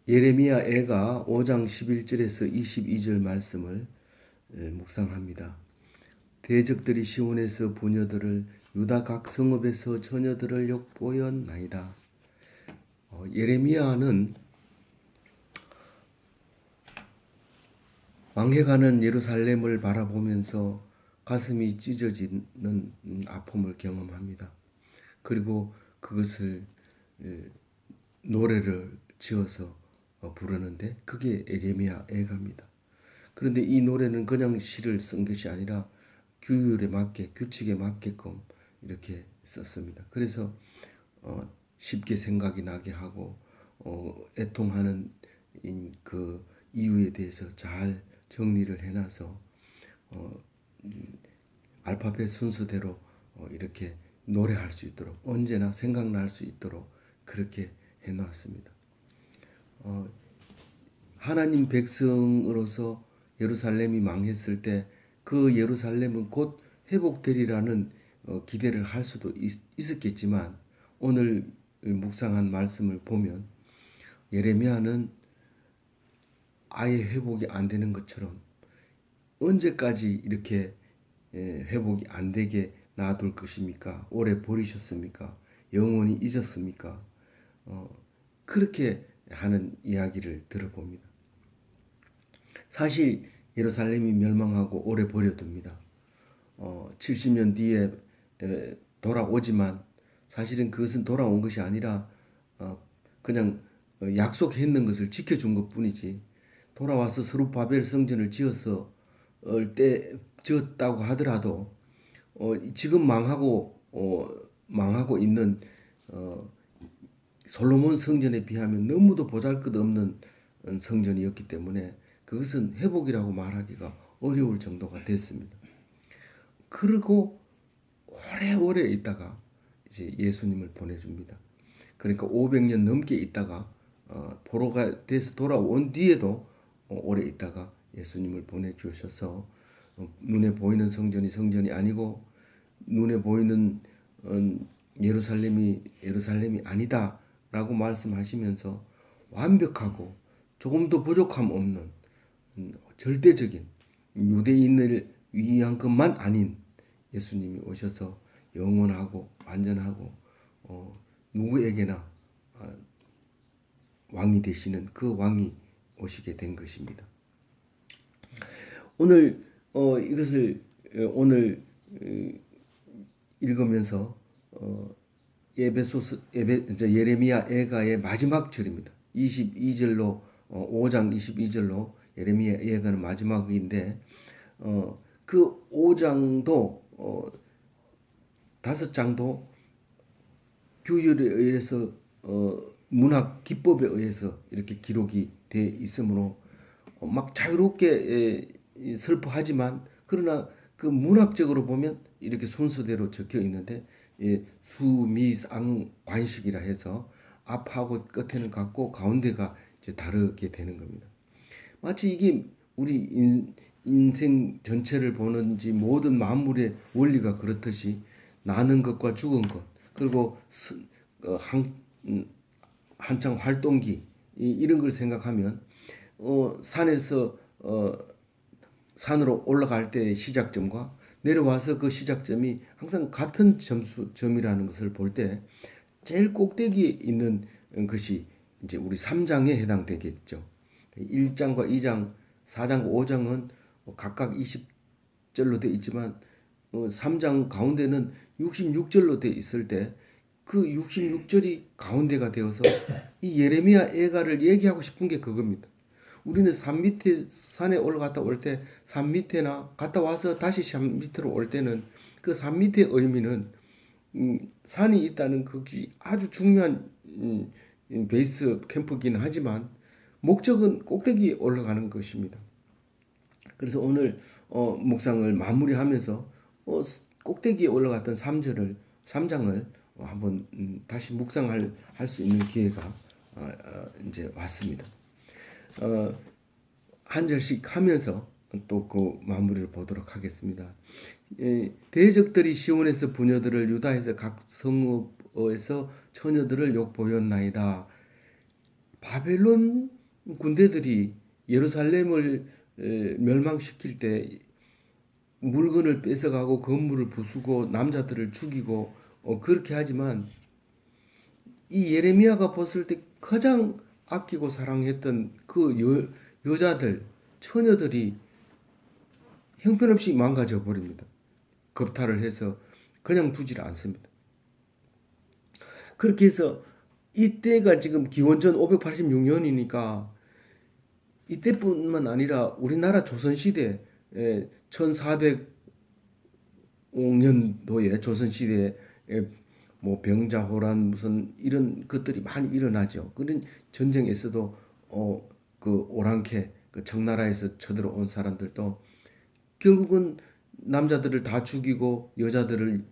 예레미야 애가 5장 11절에서 22절 말씀을 묵상합니다. 대적들이 시온에서 부녀들을 유다 각 성읍에서 처녀들을 욕보였나이다. 예레미야는 망해가는 예루살렘을 바라보면서 가슴이 찢어지는 아픔을 경험합니다. 그리고 그것을 노래를 지어서 부르는데 그게 예레미야 애가입니다. 그런데 이 노래는 그냥 시를 쓴 것이 아니라 규율에 맞게, 규칙에 맞게끔 이렇게 썼습니다. 그래서 쉽게 생각이 나게 하고 애통하는 그 이유에 대해서 잘 정리를 해놔서 알파벳 순서대로 이렇게 노래할 수 있도록, 언제나 생각날 수 있도록 그렇게 해놨습니다. 하나님 백성으로서 예루살렘이 망했을 때 그 예루살렘은 곧 회복되리라는 기대를 할 수도 있었겠지만, 오늘 묵상한 말씀을 보면 예레미야는 아예 회복이 안 되는 것처럼 언제까지 이렇게 회복이 안 되게 놔둘 것입니까? 오래 버리셨습니까? 영원히 잊었습니까? 그렇게 하는 이야기를 들어봅니다. 사실 예루살렘이 멸망하고 오래 버려둡니다. 70년 뒤에 돌아오지만 사실은 그것은 돌아온 것이 아니라 그냥 약속했는 것을 지켜준 것뿐이지, 돌아와서 스룹바벨 성전을 지었다고 하더라도 지금 망하고 있는 솔로몬 성전에 비하면 너무도 보잘것없는 성전이었기 때문에 그것은 회복이라고 말하기가 어려울 정도가 됐습니다. 그리고 오래오래 있다가 이제 예수님을 보내줍니다. 그러니까 500년 넘게 있다가 포로가 돼서 돌아온 뒤에도 오래 있다가 예수님을 보내주셔서 눈에 보이는 성전이 아니고 눈에 보이는 예루살렘이 아니다라고 말씀하시면서 완벽하고 조금도 부족함 없는 절대적인 유대인을 위한 것만 아닌 예수님이 오셔서 영원하고 완전하고 누구에게나 왕이 되시는 그 왕이 오시게 된 것입니다. 오늘 이것을 오늘 읽으면서 예레미야 애가의 마지막 절입니다. 22절로 5장 22절로 예레미야 애가는 마지막인데 그 5장도 5장도 규율에 의해서 문학 기법에 의해서 이렇게 기록이 돼 있으므로 막 자유롭게 슬퍼하지만, 그러나 그 문학적으로 보면 이렇게 순서대로 적혀 있는데 수미상 관식이라 해서 앞하고 끝에는 같고 가운데가 이제 다르게 되는 겁니다. 마치 이게 우리 인생 전체를 보는지 모든 만물의 원리가 그렇듯이 나는 것과 죽은 것, 그리고 한창 활동기 이런 걸 생각하면 산에서 산으로 올라갈 때의 시작점과 내려와서 그 시작점이 항상 같은 점이라는 것을 볼 때 제일 꼭대기에 있는 것이 이제 우리 3장에 해당되겠죠. 1장과 2장, 4장과 5장은 각각 20절로 되어 있지만 3장 가운데는 66절로 되어 있을 때 그 66절이 가운데가 되어서 이 예레미야 애가를 얘기하고 싶은 게 그겁니다. 우리는 산 밑에 산에 올라갔다 올 때 산 밑에나 갔다 와서 다시 산 밑으로 올 때는 그 산 밑의 의미는 산이 있다는 그것이 아주 중요한 베이스 캠프기는 하지만 목적은 꼭대기에 올라가는 것입니다. 그래서 오늘 묵상을 마무리하면서 꼭대기에 올라갔던 3장을 한번 다시 묵상할 수 있는 기회가 이제 왔습니다. 한 절씩 하면서 또 그 마무리를 보도록 하겠습니다. 대적들이 시온에서 부녀들을 유다에서 각 성읍에서 처녀들을 욕보였나이다. 바벨론 군대들이 예루살렘을 멸망시킬 때 물건을 뺏어가고 건물을 부수고 남자들을 죽이고 그렇게 하지만 이 예레미야가 봤을 때 가장 아끼고 사랑했던 그 여자들, 처녀들이 형편없이 망가져 버립니다. 겁탈을 해서 그냥 두질 않습니다. 그렇게 해서 이때가 지금 기원전 586년이니까 이때뿐만 아니라 우리나라 조선시대 1405년도에 조선시대에 뭐 병자호란 무슨 이런 것들이 많이 일어나죠. 그런 전쟁에서도 그 오랑캐 그 청나라에서 쳐들어온 사람들도 결국은 남자들을 다 죽이고 여자들을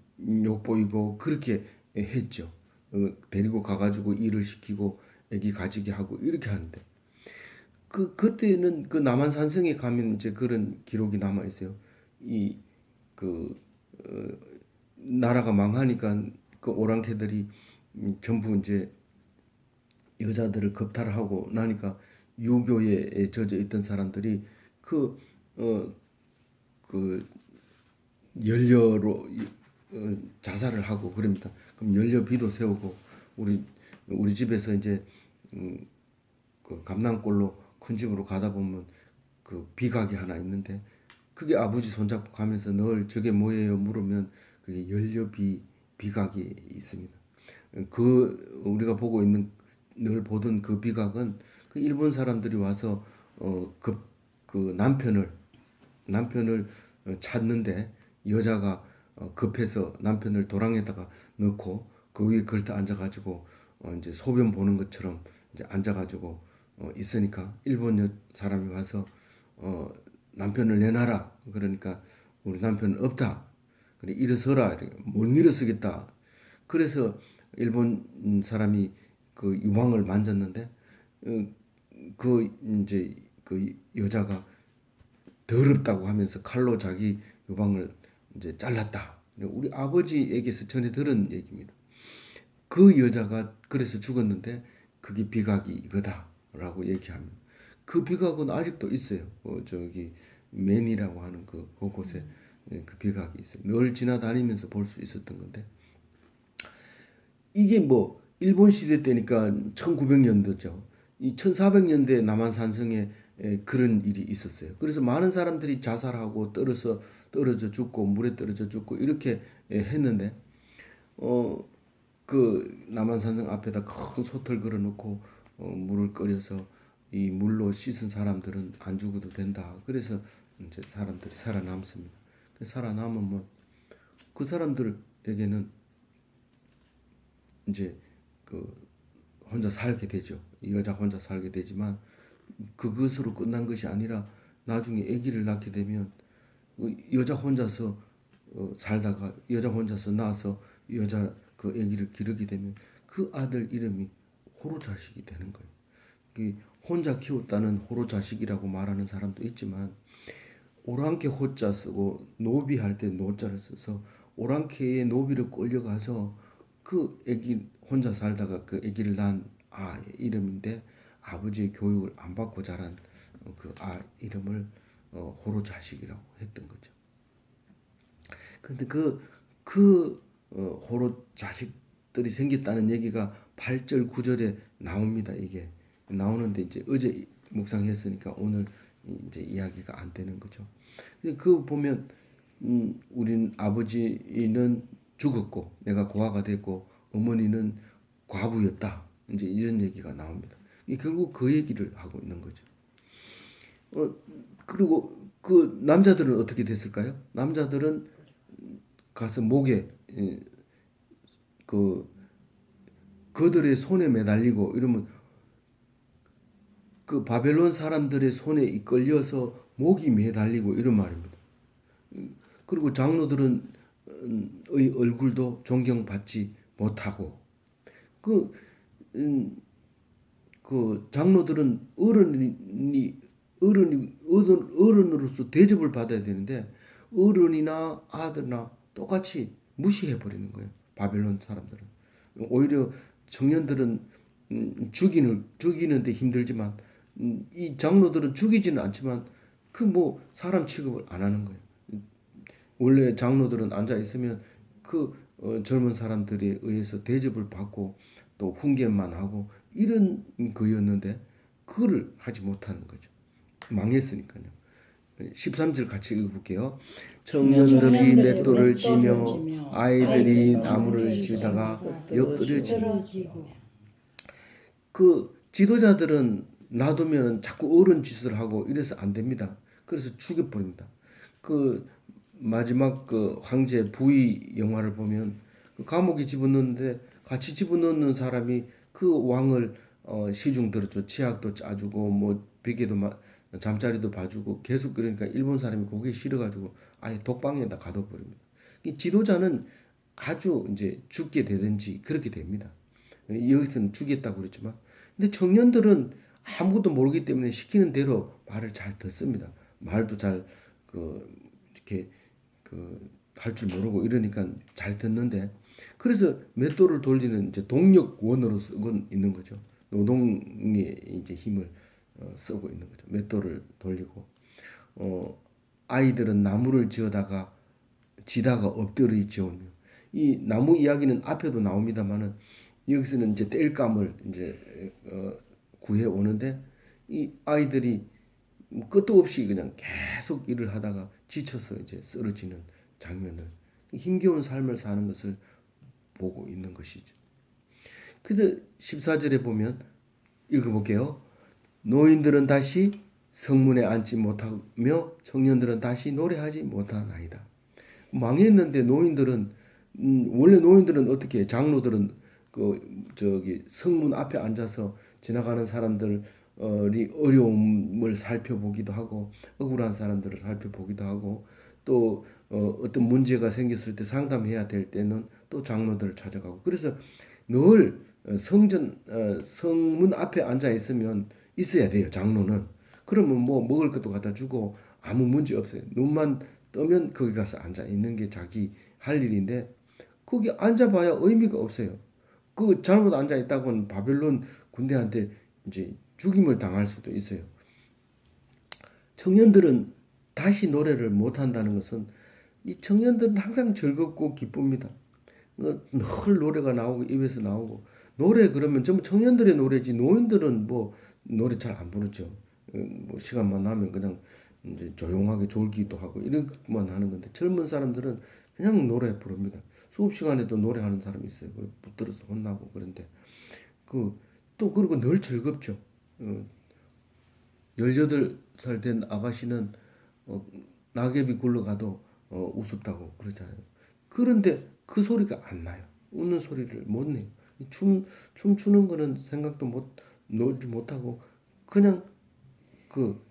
욕보이고 그렇게 했죠. 데리고 가가지고 일을 시키고 애기 가지게 하고 이렇게 하는데 그때는 그 남한 산성에 가면 이제 그런 기록이 남아 있어요. 이그 나라가 망하니까 그 오랑캐들이 전부 이제 여자들을 겁탈하고 나니까 유교에 젖어 있던 사람들이 그 그 연료로 자살을 하고 그럽니다. 그럼 연료비도 세우고 우리 집에서 이제 그 감낭골로 큰 집으로 가다 보면 그 비각이 하나 있는데 그게 아버지 손잡고 가면서 늘 저게 뭐예요 물으면 그게 연료비 비각이 있습니다. 그 우리가 보고 있는 늘 보던 그 비각은 그 일본 사람들이 와서 그 남편을 찾는데 여자가 급해서 남편을 도랑에다가 넣고 그 위에 걸터 앉아가지고 이제 소변 보는 것처럼 이제 앉아가지고 있으니까 일본 사람이 와서 남편을 내놔라 그러니까 우리 남편은 없다 그래 일어서라 못 일어서겠다 그래서 일본 사람이 그 유방을 만졌는데 그 이제 그 여자가 더럽다고 하면서 칼로 자기 유방을 이제 잘랐다. 우리 아버지에게서 전해 들은 얘기입니다. 그 여자가 그래서 죽었는데 그게 비각이 이거다라고 얘기합니다. 그 비각은 아직도 있어요. 저기 맨이라고 하는 그곳에 그 비각이 있어요. 늘 지나다니면서 볼 수 있었던 건데 이게 뭐 일본 시대 때니까 1900년도죠. 이 1400년대 남한 산성에 그런 일이 있었어요. 그래서 많은 사람들이 자살하고 떨어져 죽고 물에 떨어져 죽고 이렇게 했는데 그 남한 산성 앞에다 큰 솥을 걸어놓고 물을 끓여서 이 물로 씻은 사람들은 안 죽어도 된다. 그래서 이제 사람들이 살아남습니다. 살아남으면 그 사람들에게는 이제 그 혼자 살게 되죠. 이 여자 혼자 살게 되지만 그것으로 끝난 것이 아니라 나중에 아기를 낳게 되면 여자 혼자서 살다가 여자 혼자서 낳아서 여자 그 아기를 기르게 되면 그 아들 이름이 호로 자식이 되는 거예요. 혼자 키웠다는 호로 자식이라고 말하는 사람도 있지만 오랑캐 호자 쓰고 노비할 때 노자를 써서 오랑캐의 노비를 끌려가서 그 아기 혼자 살다가 그 아기를 낳은 아 이름인데 아버지의 교육을 안 받고 자란 그 아 이름을 호로 자식이라고 했던 거죠. 그런데 호로 자식들이 생겼다는 얘기가 8절 9절에 나옵니다. 이게 나오는데 이제 어제 묵상했으니까 오늘 이제 이야기가 안 되는 거죠. 그 보면 우린 아버지는 죽었고 내가 고아가 됐고 어머니는 과부였다. 이제 이런 얘기가 나옵니다. 결국 그 얘기를 하고 있는 거죠. 그리고 그 남자들은 어떻게 됐을까요? 남자들은 가서 목에 그 그들의 손에 매달리고 이러면 그 바벨론 사람들의 손에 이끌려서 목이 매달리고 이런 말입니다. 그리고 장로들은 의 얼굴도 존경받지 못하고 그, 그 장로들은 어른으로서 대접을 받아야 되는데 어른이나 아들이나 똑같이 무시해 버리는 거예요. 바벨론 사람들은 오히려 청년들은 죽이는데 힘들지만 이 장로들은 죽이지는 않지만 그 뭐 사람 취급을 안 하는 거예요. 원래 장로들은 앉아 있으면 그 젊은 사람들에 의해서 대접을 받고 또 훈계만 하고 이런 거였는데 그거를 하지 못하는 거죠. 망했으니까요. 13절 같이 읽어볼게요. 청년들이 맷돌을 지며 아이들이 나무를 지다가 엿들여지고. 그 지도자들은 놔두면 자꾸 어른 짓을 하고 이래서 안 됩니다. 그래서 죽여버립니다. 그 마지막 그 황제 부의 영화를 보면 그 감옥에 집어넣는데 같이 집어넣는 사람이 그 왕을 시중 들었죠. 치약도 짜주고 뭐 베개도 잠자리도 봐주고 계속 그러니까 일본 사람이 그게 싫어가지고 아예 독방에다 가둬버립니다. 이 지도자는 아주 이제 죽게 되든지 그렇게 됩니다. 여기서는 죽였다고 그랬지만 근데 청년들은 아무것도 모르기 때문에 시키는 대로 말을 잘 듣습니다. 말도 잘 그 이렇게 그 할 줄 모르고 이러니까 잘 듣는데 그래서 맷돌을 돌리는 이제 동력원으로 쓰고 있는 거죠. 노동의 이제 힘을 쓰고 있는 거죠. 맷돌을 돌리고 아이들은 나무를 지다가 엎드려 지오며 이 나무 이야기는 앞에도 나옵니다만은 여기서는 이제 땔감을 이제 구해 오는데 이 아이들이 끝도 없이 그냥 계속 일을 하다가 지쳐서 이제 쓰러지는 장면을 힘겨운 삶을 사는 것을 보고 있는 것이죠. 그래서 14절에 보면 읽어볼게요. 노인들은 다시 성문에 앉지 못하며 청년들은 다시 노래하지 못하나이다. 망했는데 노인들은 원래 노인들은 어떻게 해? 장로들은 그 저기 성문 앞에 앉아서 지나가는 사람들이 어려움을 살펴보기도 하고 억울한 사람들을 살펴보기도 하고 또 어떤 문제가 생겼을 때 상담해야 될 때는 또 장로들을 찾아가고 그래서 늘 성문 앞에 앉아 있으면 있어야 돼요. 장로는 그러면 뭐 먹을 것도 갖다 주고 아무 문제 없어요. 눈만 뜨면 거기 가서 앉아 있는 게 자기 할 일인데 거기 앉아봐야 의미가 없어요. 그 잘못 앉아 있다고는 바벨론 군대한테 이제 죽임을 당할 수도 있어요. 청년들은 다시 노래를 못 한다는 것은 이 청년들은 항상 즐겁고 기쁩니다. 늘 노래가 나오고 입에서 나오고 노래 그러면 전부 청년들의 노래지 노인들은 뭐 노래 잘 안 부르죠. 뭐 시간만 나면 그냥 이제 조용하게 졸기도 하고 이런 것만 하는 건데 젊은 사람들은 그냥 노래 부릅니다. 수업 시간에도 노래하는 사람이 있어요. 붙들어서 혼나고 그런데 또 그리고 늘 즐겁죠. 18살 된 아가씨는 낙엽이 굴러가도 우습다고 그러잖아요. 그런데 그 소리가 안 나요. 웃는 소리를 못 내요. 춤추는 거는 생각도 놀지 못하고 그냥 그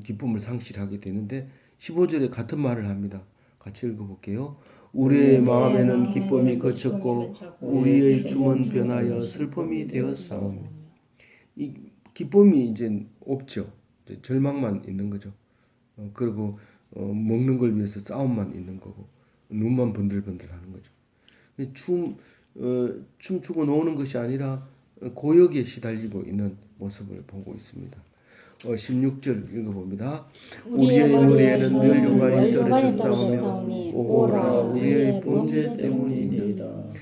기쁨을 상실하게 되는데 15절에 같은 말을 합니다. 같이 읽어볼게요. 우리의 마음에는 기쁨이 그쳤고 우리의 춤은 변하여 슬픔이 되었사오며 이 기쁨이 이제 없죠. 이제 절망만 있는 거죠. 그리고 먹는 걸 위해서 싸움만 있는 거고 눈만 번들번들하는 거죠. 춤추고 노는 것이 아니라 고역에 시달리고 있는 모습을 보고 있습니다. 16절 읽어봅니다. 우리의 머리에는 멸류관이 떨어졌사오니 오라 우리의 범죄 때문이니이다.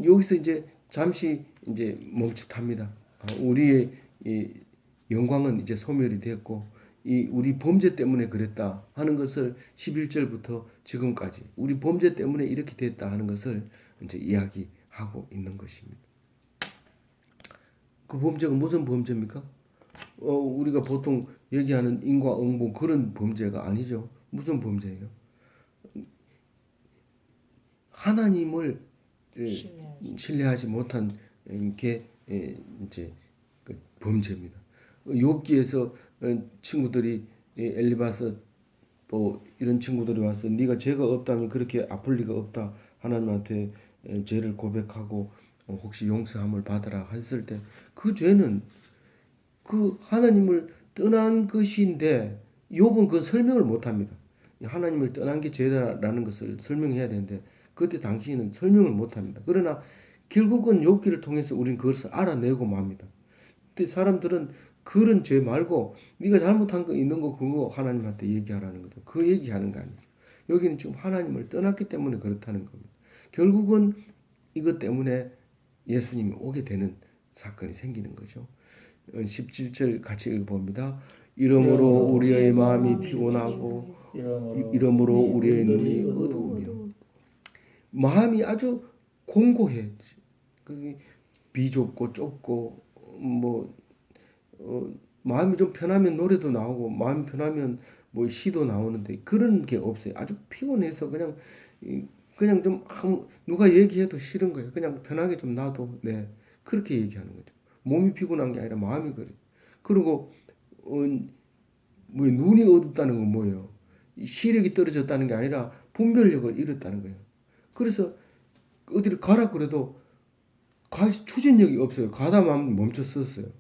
여기서 이제 잠시 이제 멈칫합니다. 우리의 이 영광은 이제 소멸이 됐고 이 우리 범죄 때문에 그랬다 하는 것을 11절부터 지금까지 우리 범죄 때문에 이렇게 됐다 하는 것을 이제 이야기하고 있는 것입니다. 그 범죄가 무슨 범죄입니까? 우리가 보통 얘기하는 인과응보 그런 범죄가 아니죠. 무슨 범죄예요? 하나님을 신뢰하지 못한 게 이제 그 범죄입니다. 욥기에서 친구들이 엘리바스 또 이런 친구들이 와서 네가 죄가 없다면 그렇게 아플 리가 없다 하나님한테 죄를 고백하고 혹시 용서함을 받으라 했을 때 그 죄는 그 하나님을 떠난 것인데 욥은 그 설명을 못합니다. 하나님을 떠난 게 죄다라는 것을 설명해야 되는데 그때 당시에는 설명을 못합니다. 그러나 결국은 욥기를 통해서 우리는 그것을 알아내고 맙니다. 근데 사람들은 그런 죄 말고 네가 잘못한 거 있는 거 그거 하나님한테 얘기하라는 거죠. 그 얘기하는 거 아니죠. 여기는 지금 하나님을 떠났기 때문에 그렇다는 겁니다. 결국은 이것 때문에 예수님이 오게 되는 사건이 생기는 거죠. 17절 같이 읽어봅니다. 이러므로 우리의 마음이 피곤하고 이러므로 우리의 눈이 어두우며. 마음이 아주 공고해. 그 비좁고 좁고 뭐 마음이 좀 편하면 노래도 나오고 마음이 편하면 뭐 시도 나오는데 그런 게 없어요. 아주 피곤해서 그냥 좀 누가 얘기해도 싫은 거예요. 그냥 편하게 좀 놔도 네 그렇게 얘기하는 거죠. 몸이 피곤한 게 아니라 마음이 그래. 그리고 뭐 눈이 어둡다는 건 뭐예요? 시력이 떨어졌다는 게 아니라 분별력을 잃었다는 거예요. 그래서 어디를 가라 그래도 추진력이 없어요. 가다 마음 멈췄었어요.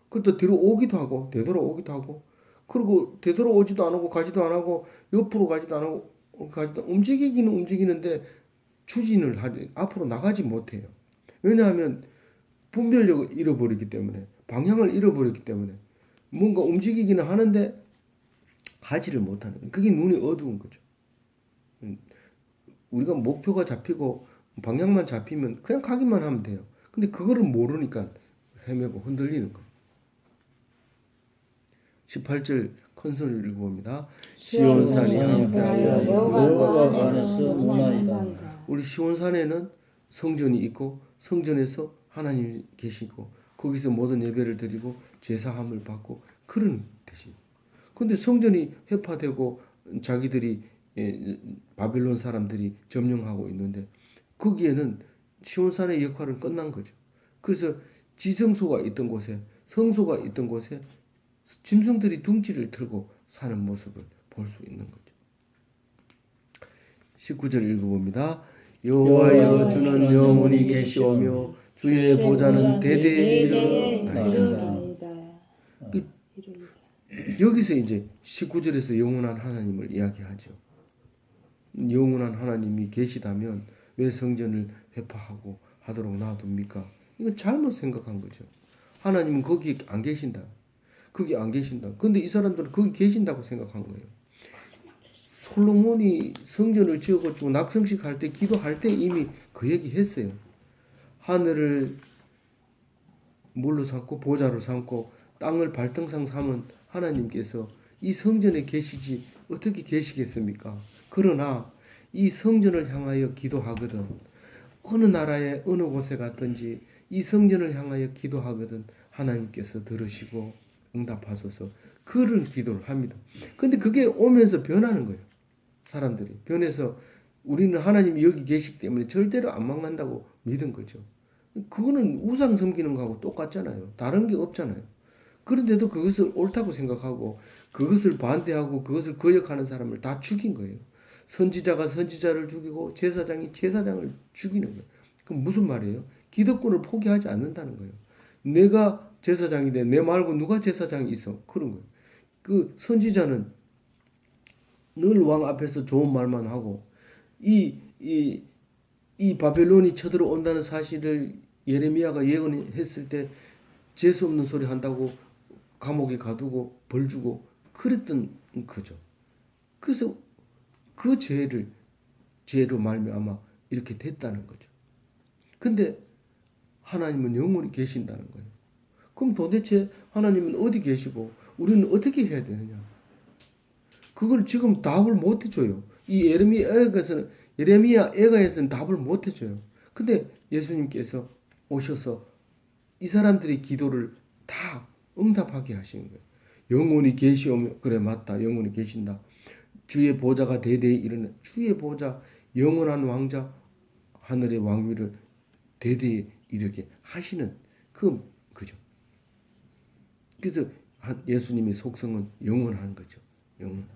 그또 뒤로 오기도 하고 되돌아오기도 하고 그리고 되돌아오지도 안 하고 가지도 안 하고 옆으로 가지도 안 하고 가지도 움직이기는 움직이는데 추진을 하지 앞으로 나가지 못해요. 왜냐하면 분별력을 잃어버리기 때문에 방향을 잃어버렸기 때문에 뭔가 움직이기는 하는데 가지를 못하는 거예요. 그게 눈이 어두운 거죠. 우리가 목표가 잡히고 방향만 잡히면 그냥 가기만 하면 돼요. 근데 그거를 모르니까 헤매고 흔들리는 거예요. 18절 컨솔을 읽어봅니다. 시온산이 함께하여 여호와가 안에서 문화이다. 우리 시온산에는 성전이 있고 성전에서 하나님이 계시고 거기서 모든 예배를 드리고 제사함을 받고 그런 뜻이. 근데 성전이 회파되고 자기들이 바빌론 사람들이 점령하고 있는데 거기에는 시온산의 역할은 끝난 거죠. 그래서 지성소가 있던 곳에 성소가 있던 곳에 짐승들이 둥지를 틀고 사는 모습을 볼 수 있는 거죠. 19절 읽어봅니다. 여호와여 주는 영원히 계시오며 주의 보좌는 대대에 이르나이다. 여기서 이제 19절에서 영원한 하나님을 이야기하죠. 영원한 하나님이 계시다면 왜 성전을 회파하고 하도록 놔둡니까? 이건 잘못 생각한 거죠. 하나님은 거기 안 계신다. 거기 안 계신다. 근데 이 사람들은 거기 계신다고 생각한 거예요. 솔로몬이 성전을 지어가지고 낙성식 할 때 기도할 때 이미 그 얘기 했어요. 하늘을 물로 삼고 보좌로 삼고 땅을 발등상 삼은 하나님께서 이 성전에 계시지 어떻게 계시겠습니까? 그러나 이 성전을 향하여 기도하거든 어느 나라에 어느 곳에 갔든지 이 성전을 향하여 기도하거든 하나님께서 들으시고 응답하소서 그런 기도를 합니다. 근데 그게 오면서 변하는 거예요. 사람들이 변해서 우리는 하나님이 여기 계시기 때문에 절대로 안 망한다고 믿은 거죠. 그거는 우상 섬기는 거하고 똑같잖아요. 다른 게 없잖아요. 그런데도 그것을 옳다고 생각하고 그것을 반대하고 그것을 거역하는 사람을 다 죽인 거예요. 선지자가 선지자를 죽이고 제사장이 제사장을 죽이는 거예요. 그럼 무슨 말이에요? 기득권을 포기하지 않는다는 거예요. 내가 제사장인데 내 말고 누가 제사장이 있어? 그런 거예요. 그 선지자는 늘 왕 앞에서 좋은 말만 하고 이 바벨론이 쳐들어온다는 사실을 예레미야가 예언했을 때 재수 없는 소리 한다고 감옥에 가두고 벌 주고 그랬던 거죠. 그래서 그 죄로 말미암아 이렇게 됐다는 거죠. 근데 하나님은 영원히 계신다는 거예요. 그럼 도대체 하나님은 어디 계시고 우리는 어떻게 해야 되느냐? 그걸 지금 답을 못 해줘요. 이 예레미야 애가에서는 답을 못 해줘요. 근데 예수님께서 오셔서 이 사람들의 기도를 다 응답하게 하시는 거예요. 영원히 계시오며 그래 맞다 영원히 계신다. 주의 보좌가 대대에 이르는 주의 보좌 영원한 왕자 하늘의 왕위를 대대에 이르게 하시는 그죠. 그래서 예수님의 속성은 영원한 거죠. 영원한.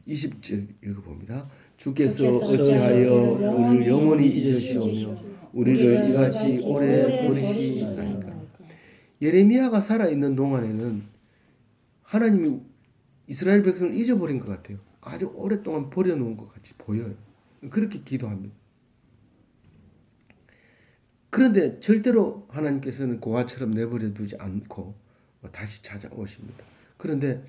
20절 읽어봅니다. 주께서 어찌하여 우리를 영원히 잊으시오며 우리를 이같이 오래 버리시나이까. 예레미야가 살아있는 동안에는 하나님이 이스라엘 백성을 잊어버린 것 같아요. 아주 오랫동안 버려놓은 것 같이 보여요. 그렇게 기도합니다. 그런데 절대로 하나님께서는 고아처럼 내버려 두지 않고 다시 찾아오십니다. 그런데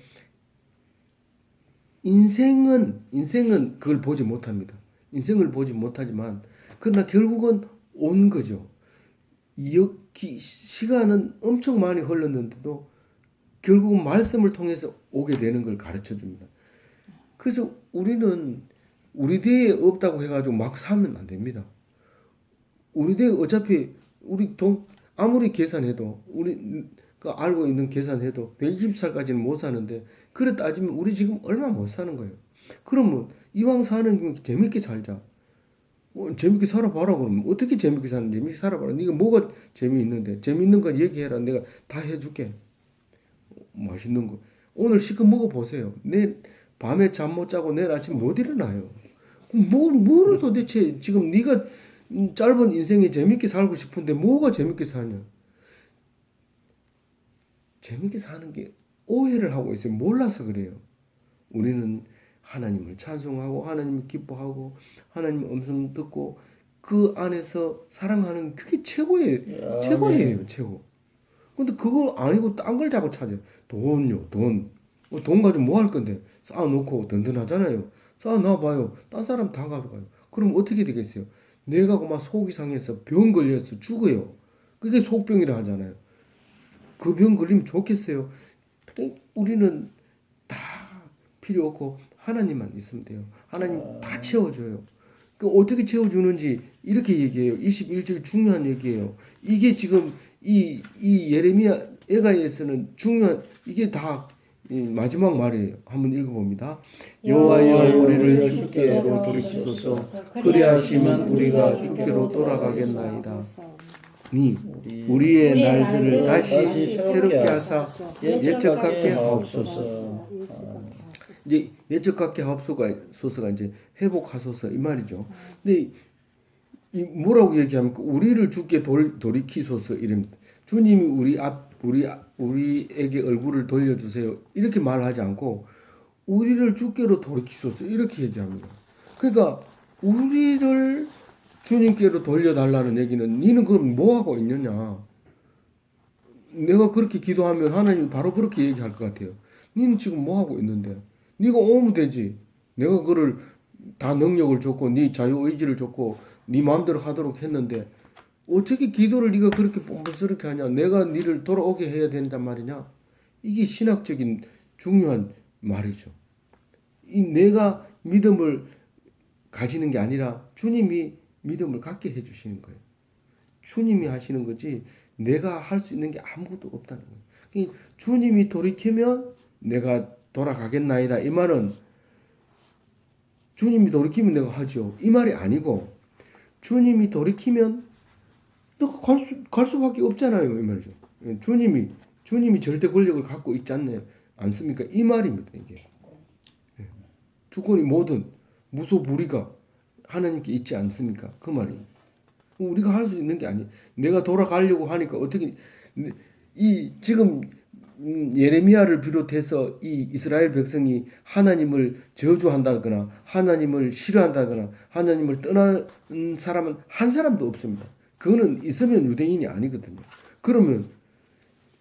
인생은 그걸 보지 못합니다. 인생을 보지 못하지만 그러나 결국은 온 거죠. 시간은 엄청 많이 흘렀는데도 결국은 말씀을 통해서 오게 되는 걸 가르쳐 줍니다. 그래서 우리는 우리 대에 없다고 해가지고 막 사면 안 됩니다. 우리 대에 어차피 우리 돈 아무리 계산해도 우리 그 알고 있는 계산해도 120살까지는 못 사는데 그래 따지면 우리 지금 얼마 못 사는 거예요. 그러면 이왕 사는 김에 재밌게 살자. 재밌게 살아봐라. 그러면 어떻게 재밌게 사는지 재밌게 살아봐라. 네가 뭐가 재미있는데 재밌는 거 얘기해라. 내가 다 해줄게. 맛있는 거 오늘 실컷 먹어보세요. 내일 밤에 잠 못 자고 내일 아침 못 일어나요. 그럼 뭐를 도대체 지금 네가 짧은 인생에 재밌게 살고 싶은데 뭐가 재밌게 사냐. 재밌게 사는 게 오해를 하고 있어요. 몰라서 그래요. 우리는 하나님을 찬송하고 하나님을 기뻐하고 하나님 음성 듣고 그 안에서 사랑하는 그게 최고예요. 최고. 근데 그거 아니고 딴 걸 자꾸 찾아요. 돈요, 돈. 돈 가지고 뭐 할 건데? 쌓아놓고 든든하잖아요. 쌓아놔봐요. 딴 사람 다 가져가요. 그럼 어떻게 되겠어요? 내가 막 속이 상해서 병 걸려서 죽어요. 그게 속병이라 하잖아요. 그 병 걸리면 좋겠어요. 우리는 다 필요 없고 하나님만 있으면 돼요. 하나님 다 채워줘요. 그 어떻게 채워주는지 이렇게 얘기해요. 21절 중요한 얘기예요. 이게 지금 이 예레미야 에가에서는 중요한 이게 다 마지막 말이에요. 한번 읽어봅니다. 여호와여 우리를 주께로 돌이키소서. 그리하시면 우리가 주께로 돌아가겠나이다. 니 우리의 날들을 다시 새롭게 하사 옛적 같게 하옵소서. 이제 옛적 같게 하옵소서가 이제 회복하소서 이 말이죠. 근데 이 뭐라고 얘기합니까? 우리를 주께 돌이키소서 이랍니다. 주님이 우리에게 얼굴을 돌려주세요. 이렇게 말하지 않고 우리를 주께로 돌이키소서 이렇게 얘기합니다. 그러니까 우리를 주님께로 돌려달라는 얘기는 니는 그럼 뭐 하고 있느냐? 내가 그렇게 기도하면 하나님 바로 그렇게 얘기할 것 같아요. 니는 지금 뭐 하고 있는데? 네가 오면 되지. 내가 그를 다 능력을 줬고 네 자유 의지를 줬고 네 마음대로 하도록 했는데 어떻게 기도를 네가 그렇게 뻔뻔스럽게 하냐? 내가 네를 돌아오게 해야 된단 말이냐? 이게 신학적인 중요한 말이죠. 이 내가 믿음을 가지는 게 아니라 주님이 믿음을 갖게 해주시는 거예요. 주님이 하시는 거지 내가 할 수 있는 게 아무것도 없다는 거예요. 그러니까 주님이 돌이키면 내가 돌아가겠나이다. 이 말은 주님이 돌이키면 내가 하죠. 이 말이 아니고 주님이 돌이키면 너 갈 수밖에 없잖아요. 이 말이죠. 주님이 절대 권력을 갖고 있지 않습니까? 이 말입니다. 이게 주권이 모든 무소불위가 하나님께 있지 않습니까? 그 말이. 우리가 할 수 있는 게 아니에요. 내가 돌아가려고 하니까 어떻게 이 지금 예레미야를 비롯해서 이 이스라엘 백성이 하나님을 저주한다거나 하나님을 싫어한다거나 하나님을 떠난 사람은 한 사람도 없습니다. 그거는 있으면 유대인이 아니거든요. 그러면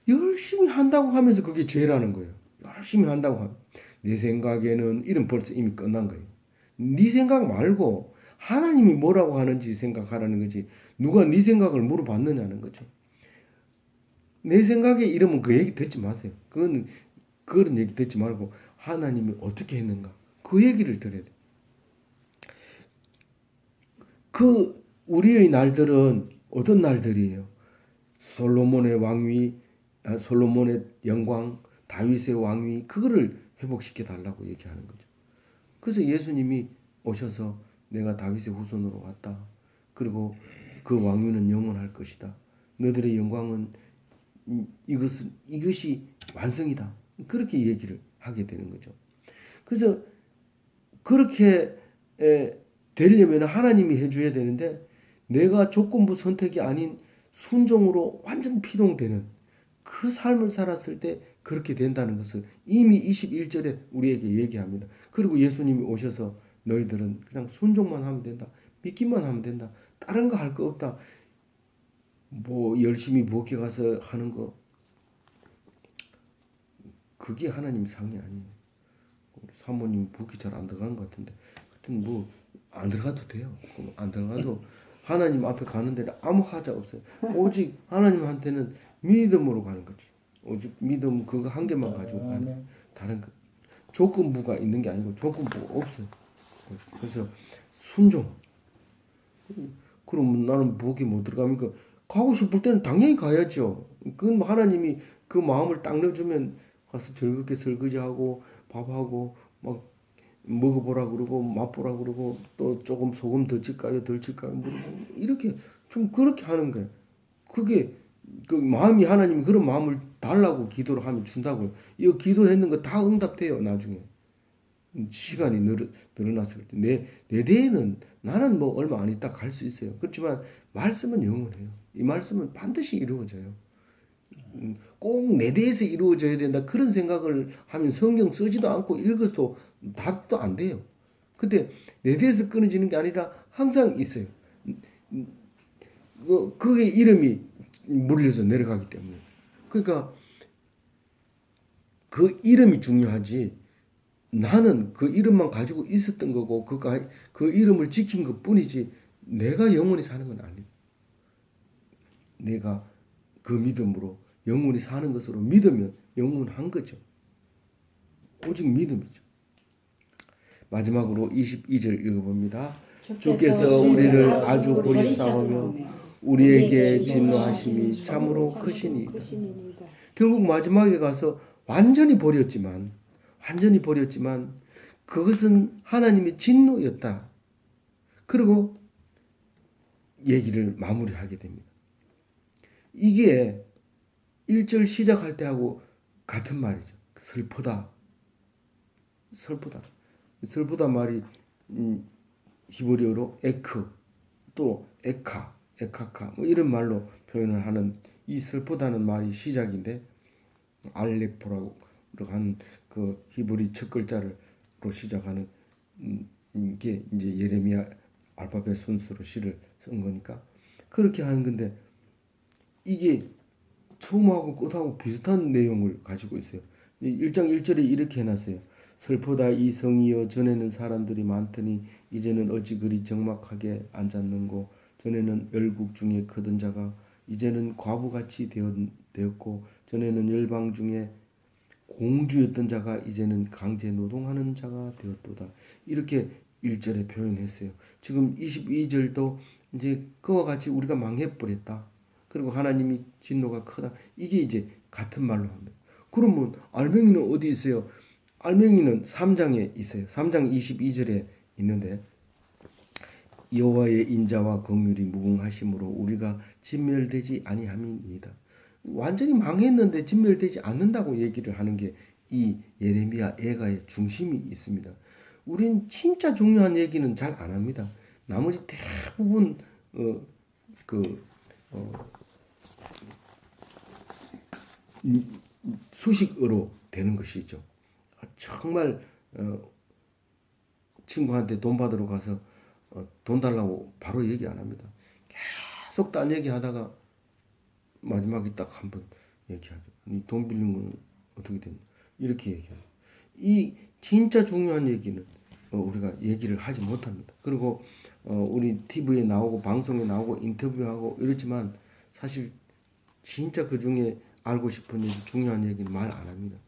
열심히 한다고 하면서 그게 죄라는 거예요. 열심히 한다고 하면 내 생각에는 이런 벌써 이미 끝난 거예요. 네 생각 말고 하나님이 뭐라고 하는지 생각하라는 거지 누가 네 생각을 물어봤느냐는 거죠. 내 생각에 이러면 그 얘기 듣지 마세요. 그런 얘기 듣지 말고 하나님이 어떻게 했는가 그 얘기를 들어야 돼. 그 우리의 날들은 어떤 날들이에요? 솔로몬의 왕위, 솔로몬의 영광, 다윗의 왕위 그거를 회복시켜 달라고 얘기하는 거죠. 그래서 예수님이 오셔서 내가 다윗의 후손으로 왔다. 그리고 그 왕위는 영원할 것이다. 너들의 영광은 이것이 완성이다. 그렇게 얘기를 하게 되는 거죠. 그래서 그렇게 되려면 하나님이 해줘야 되는데 내가 조건부 선택이 아닌 순종으로 완전 피동되는 그 삶을 살았을 때 그렇게 된다는 것을 이미 21절에 우리에게 얘기합니다. 그리고 예수님이 오셔서 너희들은 그냥 순종만 하면 된다. 믿기만 하면 된다. 다른 거 할 거 없다. 뭐 열심히 목회 가서 하는 거 그게 하나님 상이 아니에요. 사모님 복이 잘 안 들어간 것 같은데, 하여튼 뭐 안 들어가도 돼요. 안 들어가도 하나님 앞에 가는 데는 아무 하자 없어요. 오직 하나님한테는 믿음으로 가는 거지. 오직 믿음 그거 한 개만 가지고 가는, 다른 거 조건부가 있는 게 아니고 조건부가 없어요. 그래서 순종. 그럼 나는 복이 못 들어가니까 가고 싶을 때는 당연히 가야죠. 그건 뭐 하나님이 그 마음을 딱 넣어주면 가서 즐겁게 설거지하고 밥하고 막 먹어보라 그러고 맛보라 그러고 또 조금 소금 더 칠까요 덜 칠까요 물어보고 이렇게 좀 그렇게 하는 거예요. 그게 그 마음이 하나님이 그런 마음을 달라고 기도를 하면 준다고요. 이거 기도했는 거 다 응답돼요 나중에. 시간이 늘어났을 때 내 대에는 나는 뭐 얼마 안 있다 갈 수 있어요. 그렇지만 말씀은 영원해요. 이 말씀은 반드시 이루어져요. 꼭 내 대에서 이루어져야 된다 그런 생각을 하면 성경 쓰지도 않고 읽어도 답도 안 돼요. 근데 내 대에서 끊어지는 게 아니라 항상 있어요. 그게 이름이 물려서 내려가기 때문에. 그러니까 그 이름이 중요하지. 나는 그 이름만 가지고 있었던 거고 그 이름을 지킨 것 뿐이지 내가 영원히 사는 건 아니에요. 내가 그 믿음으로 영원히 사는 것으로 믿으면 영원한 거죠. 오직 믿음이죠. 마지막으로 22절 읽어봅니다. 주께서 우리를 아주 버리사오며 우리에게 진노하심이 참으로 크시니이다. 결국 마지막에 가서 완전히 버렸지만 그것은 하나님의 진노였다. 그리고 얘기를 마무리하게 됩니다. 이게 1절 시작할 때하고 같은 말이죠. 슬프다. 말이 히브리어로 에크 또 에카카 뭐 이런 말로 표현을 하는 이 슬프다는 말이 시작인데 알레포라고 하는 그 히브리 첫 글자로 시작하는 이게 이제 예레미야 알파벳 순서로 시를 쓴 거니까 그렇게 하는 건데 이게 처음하고 끝하고 비슷한 내용을 가지고 있어요. 1장 1절에 이렇게 해놨어요. 슬프다 이 성이여 전에는 사람들이 많더니 이제는 어찌 그리 적막하게 앉았는고 전에는 열국 중에 크던 자가 이제는 과부같이 되었고 전에는 열방 중에 공주였던 자가 이제는 강제 노동하는 자가 되었도다. 이렇게 1절에 표현했어요. 지금 22절도 이제 그와 같이 우리가 망해버렸다. 그리고 하나님이 진노가 크다. 이게 이제 같은 말로 합니다. 그러면 알맹이는 어디 있어요? 알맹이는 3장에 있어요. 3장 22절에 있는데 여호와의 인자와 긍휼이 무궁하심으로 우리가 진멸되지 아니함이니이다. 완전히 망했는데 진멸되지 않는다고 얘기를 하는 게 이 예레미야 애가의 중심이 있습니다. 우린 진짜 중요한 얘기는 잘 안 합니다. 나머지 대부분 수식어로 되는 것이죠. 정말 친구한테 돈 받으러 가서 돈 달라고 바로 얘기 안 합니다. 계속 딴 얘기하다가 마지막에 딱 한 번 얘기하죠. 돈 빌린 건 어떻게 됐냐 이렇게 얘기하죠. 이 진짜 중요한 얘기는 우리가 얘기를 하지 못합니다. 그리고 우리 TV에 나오고 방송에 나오고 인터뷰하고 이러지만 사실 진짜 그 중에 알고 싶은 얘기 중요한 얘기는 말 안 합니다.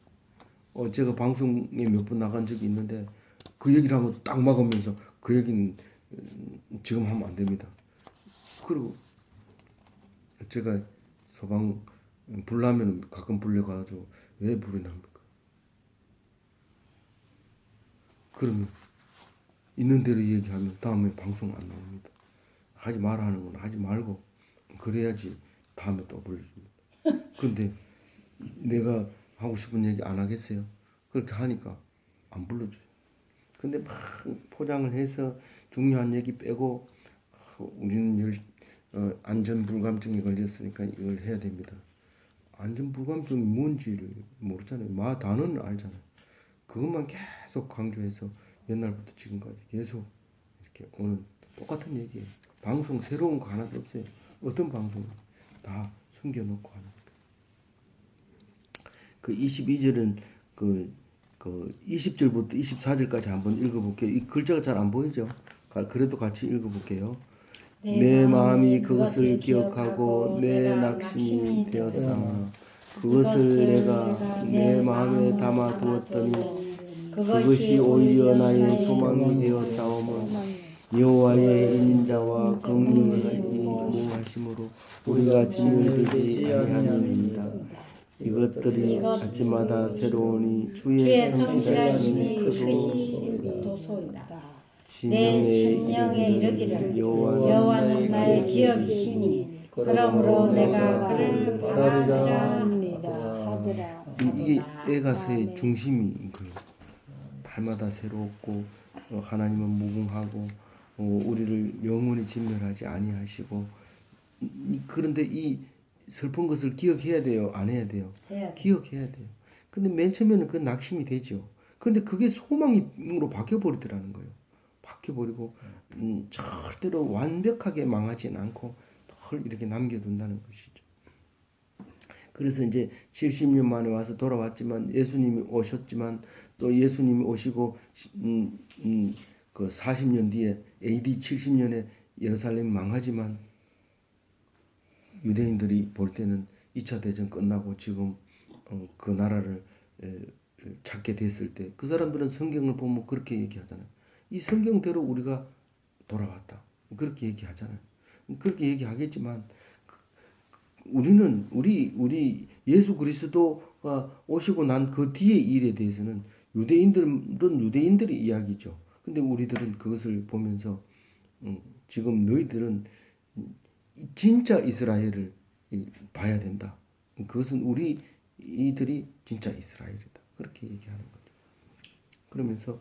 제가 방송에 몇 번 나간 적이 있는데 그 얘기를 하면 딱 막으면서 그 얘기는 지금 하면 안 됩니다. 그리고 제가 소방 불나면 가끔 불려가지고 왜 불이 납니까? 그러면 있는 대로 얘기하면 다음에 방송 안 나옵니다. 하지 말아 하는 건 하지 말고 그래야지 다음에 또 불러줍니다. 근데 내가 하고 싶은 얘기 안 하겠어요? 그렇게 하니까 안 불러줘요. 근데 막 포장을 해서 중요한 얘기 빼고 우리는 안전불감증에 걸렸으니까 이걸 해야 됩니다. 안전불감증이 뭔지를 모르잖아요. 단어는 알잖아요. 그것만 계속 강조해서 옛날부터 지금까지 계속 이렇게 오는 똑같은 얘기예요. 방송 새로운 거 하나도 없어요. 어떤 방송 다 숨겨놓고 하는 그 22절은 그 20절부터 24절까지 한번 읽어볼게요. 이 글자가 잘 안 보이죠? 그래도 같이 읽어볼게요. 내 마음이 그것을 기억하고 내 낙심이 되었사오나 그것을 내가 내 마음에 담아 두었더니 그것이 오히려 나의 소망이 되었사오면 여호와의 인자와 긍휼이 무하심으로 우리가 진멸되지 아니하느니라. 이것들이 아침마다 새로우니 주의 성실하심이 크도소이다. 내 심령에 이르기를 여호와는 나의 기업이시니 그러므로 내가 그를 바라리라 하더라. 이게 에가서의 중심인 거예요. 날마다 새롭고 하나님은 무궁하고 우리를 영원히 진멸하지 아니하시고 그런데 이 슬픈 것을 기억해야 돼요? 안 해야 돼요? 기억해야 돼요. 근데 맨 처음에는 그 낙심이 되죠. 근데 그게 소망으로 바뀌어버리더라는 거예요. 바뀌어버리고 절대로 완벽하게 망하진 않고 늘 이렇게 남겨둔다는 것이죠. 그래서 이제 70년 만에 와서 돌아왔지만 예수님이 오셨지만 또 예수님이 오시고 그 40년 뒤에 AD 70년에 예루살렘이 망하지만 유대인들이 볼 때는 2차 대전 끝나고 지금 그 나라를 찾게 됐을 때 그 사람들은 성경을 보면 그렇게 얘기하잖아요. 이 성경대로 우리가 돌아왔다. 그렇게 얘기하잖아요. 그렇게 얘기하겠지만 우리는 우리 예수 그리스도가 오시고 난 그 뒤의 일에 대해서는 유대인들은 유대인들의 이야기죠. 근데 우리들은 그것을 보면서 지금 너희들은 진짜 이스라엘을 봐야 된다. 그것은 이들이 진짜 이스라엘이다. 그렇게 얘기하는 거죠. 그러면서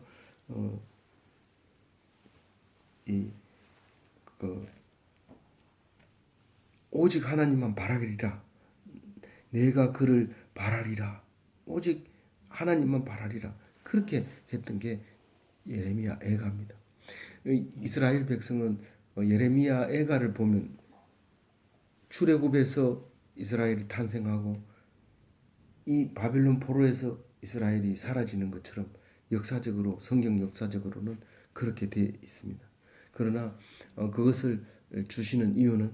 오직 하나님만 바라리라. 내가 그를 바라리라. 오직 하나님만 바라리라. 그렇게 했던 게 예레미야 애가입니다. 이스라엘 백성은 예레미야 애가를 보면 출애굽에서 이스라엘이 탄생하고 이 바벨론 포로에서 이스라엘이 사라지는 것처럼 역사적으로 성경 역사적으로는 그렇게 되어 있습니다. 그러나 그것을 주시는 이유는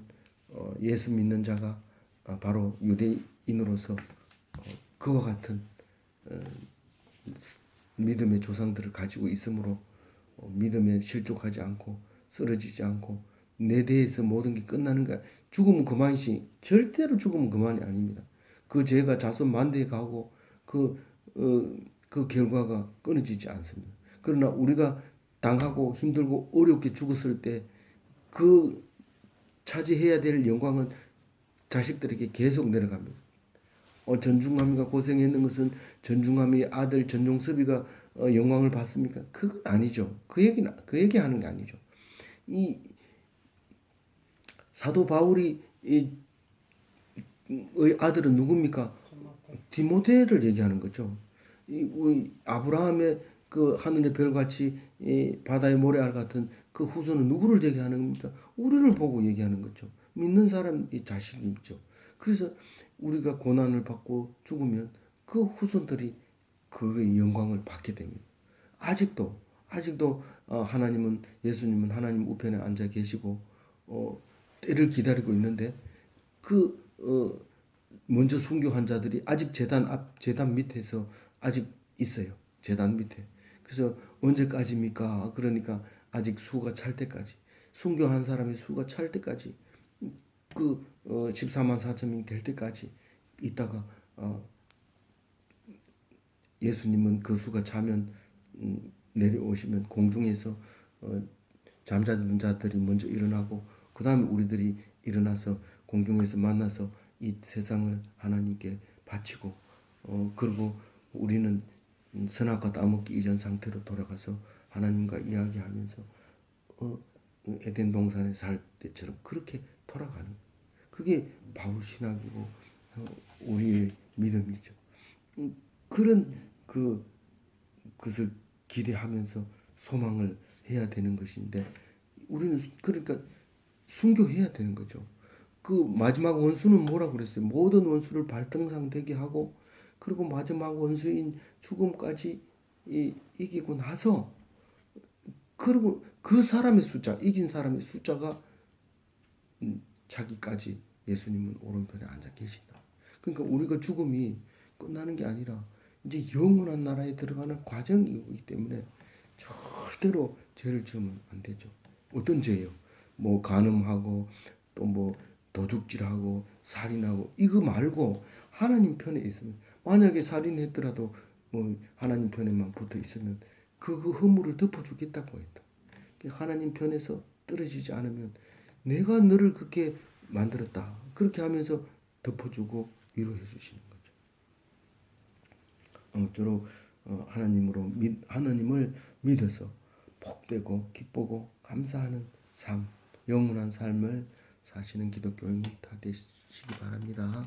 예수 믿는 자가 바로 유대인으로서 그와 같은 믿음의 조상들을 가지고 있으므로 믿음에 실족하지 않고 쓰러지지 않고 내 대해서 모든 게 끝나는 거야. 죽으면 그만이지. 절대로 죽으면 그만이 아닙니다. 그 죄가 자손 만대에 가고 그 결과가 끊어지지 않습니다. 그러나 우리가 당하고 힘들고 어렵게 죽었을 때 그 차지해야 될 영광은 자식들에게 계속 내려갑니다. 전중함이가 고생했는 것은 전중함의 아들 전종섭이가 영광을 받습니까? 그건 아니죠. 그 얘기하는 게 아니죠. 이 사도 바울이 의 아들은 누굽니까? 디모데를 얘기하는 거죠. 우리 아브라함의 그 하늘의 별같이 바다의 모래알 같은 그 후손은 누구를 얘기하는 겁니까? 우리를 보고 얘기하는 거죠. 믿는 사람이 자식이 있죠. 그래서 우리가 고난을 받고 죽으면 그 후손들이 그 영광을 받게 됩니다. 아직도 하나님은 예수님은 하나님 우편에 앉아 계시고 때를 기다리고 있는데 먼저 순교한 자들이 아직 재단 밑에서 아직 있어요. 재단 밑에. 그래서 언제까지입니까? 그러니까 아직 수가 찰 때까지 순교한 사람의 수가 찰 때까지 14만 4천 명이 될 때까지 있다가 예수님은 그 수가 차면 내려오시면 공중에서 잠자는 자들이 먼저 일어나고 그 다음에 우리들이 일어나서 공중에서 만나서 이 세상을 하나님께 바치고 그리고 우리는 선악과 따먹기 이전 상태로 돌아가서 하나님과 이야기하면서 에덴 동산에 살 때처럼 그렇게 돌아가는 그게 바울 신학이고 우리의 믿음이죠. 그런 그것을 기대하면서 소망을 해야 되는 것인데 우리는 그러니까 순교해야 되는 거죠. 그 마지막 원수는 뭐라고 그랬어요? 모든 원수를 발등상되게 하고 그리고 마지막 원수인 죽음까지 이기고 나서 그리고 그 사람의 숫자 이긴 사람의 숫자가 자기까지 예수님은 오른편에 앉아 계신다. 그러니까 우리가 죽음이 끝나는 게 아니라 이제 영원한 나라에 들어가는 과정이기 때문에 절대로 죄를 지으면 안 되죠. 어떤 죄요? 뭐 간음하고 또 뭐 도둑질하고 살인하고 이거 말고 하나님 편에 있으면 만약에 살인했더라도 뭐 하나님 편에만 붙어 있으면 그 허물을 덮어주겠다고 했다. 하나님 편에서 떨어지지 않으면 내가 너를 그렇게 만들었다. 그렇게 하면서 덮어주고 위로해 주시는 거죠. 아무쪼록 하나님을 믿어서 복되고 기쁘고 감사하는 삶, 영원한 삶을 사시는 기독교인 다 되시기 바랍니다.